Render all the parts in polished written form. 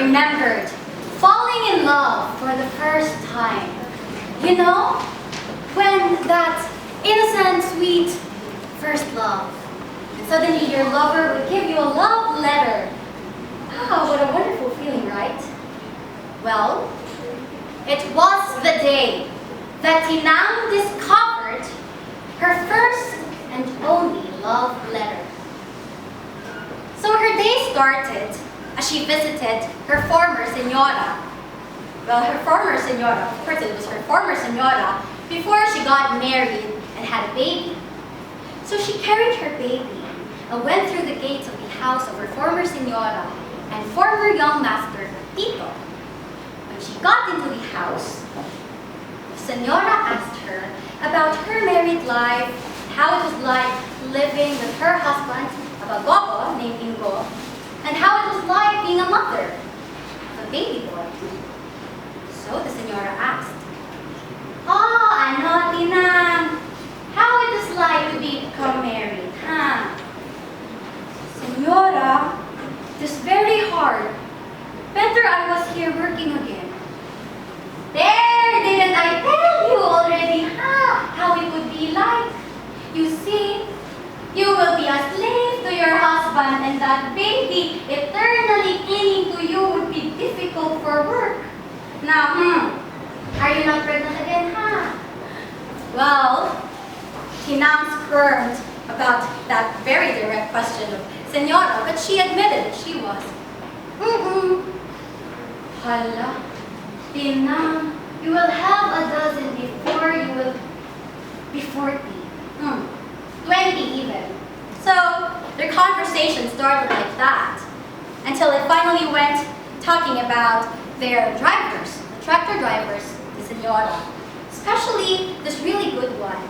remembered falling in love for the first time. You know, when that innocent, sweet first love. And suddenly your lover would give you a love letter. Ah, what a wonderful feeling, right? Well, it was the day that Tinang discovered her first and only love letter. So her day started as she visited her former senora. Well, her former senora, of course it was her former senora, before she got married and had a baby. So she carried her baby and went through the gates of the house of her former senora and former young master, Tito. When she got into the house, the senora asked her about her married life, how it was like living with her husband, a bagogo named Ingo, and how it was like being a mother of a baby boy. So the senora asked, "Oh, ano, Tinang, how it is like to become married, huh?" "Senora, it is very hard. Better I was here working again." "There, didn't I tell you already, huh, how it would be like? You see, you will be a slave to your husband, and that baby eternally clinging to you would be difficult for work. Now, are you not pregnant again, huh?" Well, Tinang squirmed about that very direct question of Senora, but she admitted that she was. "Hala, Tinang, you will have a dozen before you will be 40. 20 even." So their conversation started like that until it finally went talking about their drivers, the tractor drivers, the senora, especially this really good one,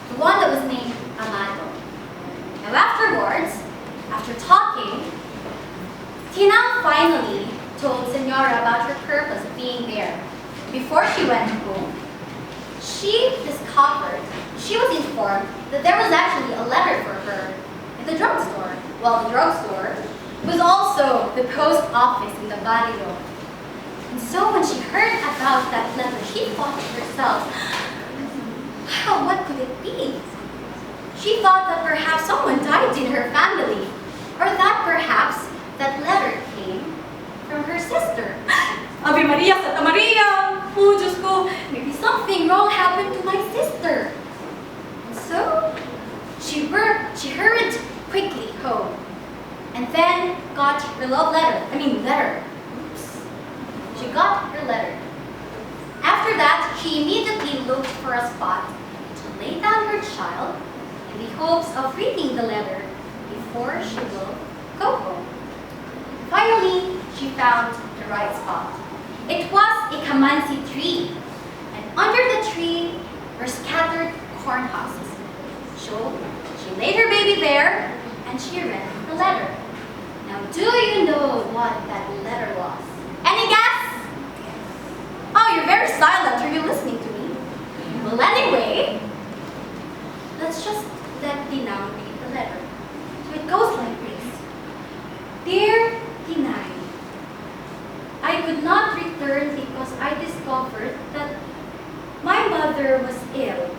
the one that was named Amado. Now afterwards, after talking, Tinang finally told Senora about her purpose of being there. Before she went home, she was informed that there was actually a letter for her in the drugstore. Well, the drugstore was also the post office in the barrio. And so when she heard about that letter, she thought to herself, wow, what could it be? She thought that perhaps someone died in her family, or that perhaps that letter came from her sister. Ave Maria, Santa Maria! Oh, Diyos ko, maybe something wrong happened to my sister. And so, she hurried quickly home, and then got her letter. Oops. She got her letter. After that, she immediately looked for a spot to lay down her child in the hopes of reading the letter before she will go home. Finally, she found the right spot. It was a camansi tree, and under the tree were scattered corn husks. So she laid her baby there, and she read the letter. Now, do you know what that letter was? Any guess? Oh, you're very silent. Are you listening to me? Well, anyway, let's just let Tinang read the letter. So it goes like this. Dear Tinay, I could not return because I discovered that my mother was ill.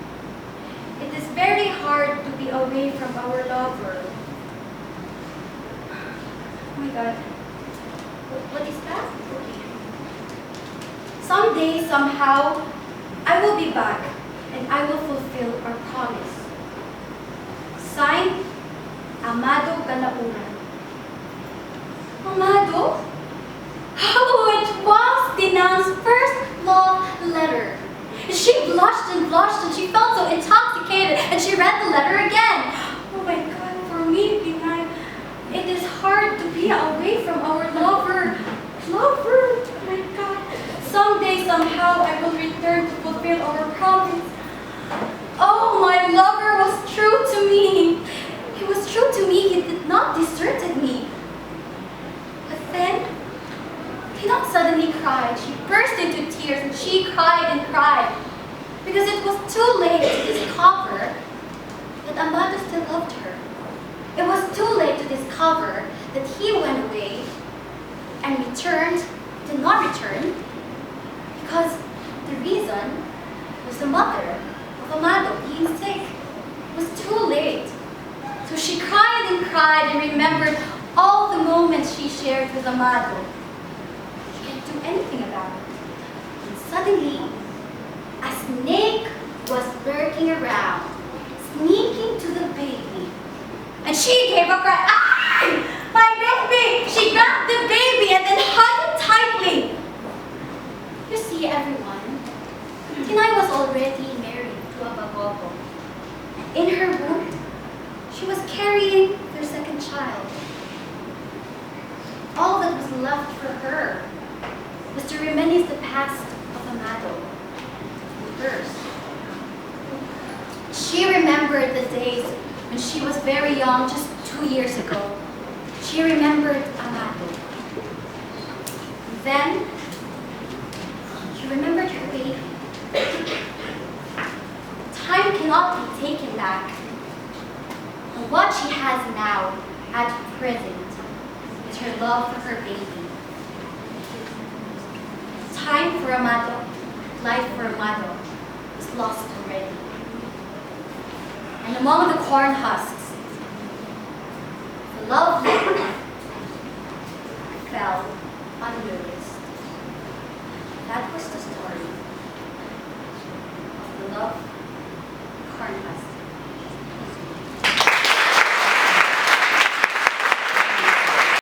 It is very hard to be away from our lover. Oh my God. What is that? Okay. Someday, somehow, I will be back and I will fulfill our promise. Signed, Amado Galaunan. Amado? Oh, it was Tinang's first love letter. She blushed and she felt so intoxicated, and she read the letter again. Oh my God, for me, Tinang, it is hard to be away from our lover. Lover? Oh my God. Someday, somehow, I will return to fulfill our promise. Oh, my lover was true to me. He was true to me. He did not desert me. But then, Tinang suddenly cried. She burst into tears and she cried and cried because it was too late to discover that Amado still loved her. It was too late to discover that he went away and returned my turn because the reason was the mother of Amado being sick. It was too late. So she cried and remembered all the moments she shared with Amado. She can't do anything about it. And suddenly, a snake was lurking around, sneaking to the baby. And she gave a cry. Ah! My baby! She grabbed the baby and then hugged it tightly. You see, everyone, Tinay was already married to a bagogo. In her womb, she was carrying their second child. All that was left for her was to reminisce the past of Amado. First, she remembered the days when she was very young, just 2 years ago. She remembered Amado. Then, she remembered her baby. Time cannot be taken back. And what she has now, at present, is her love for her baby. Time for Amado, life for Amado, is lost already. And among the Cornhusks, the lovely fell unnoticed. That was the story.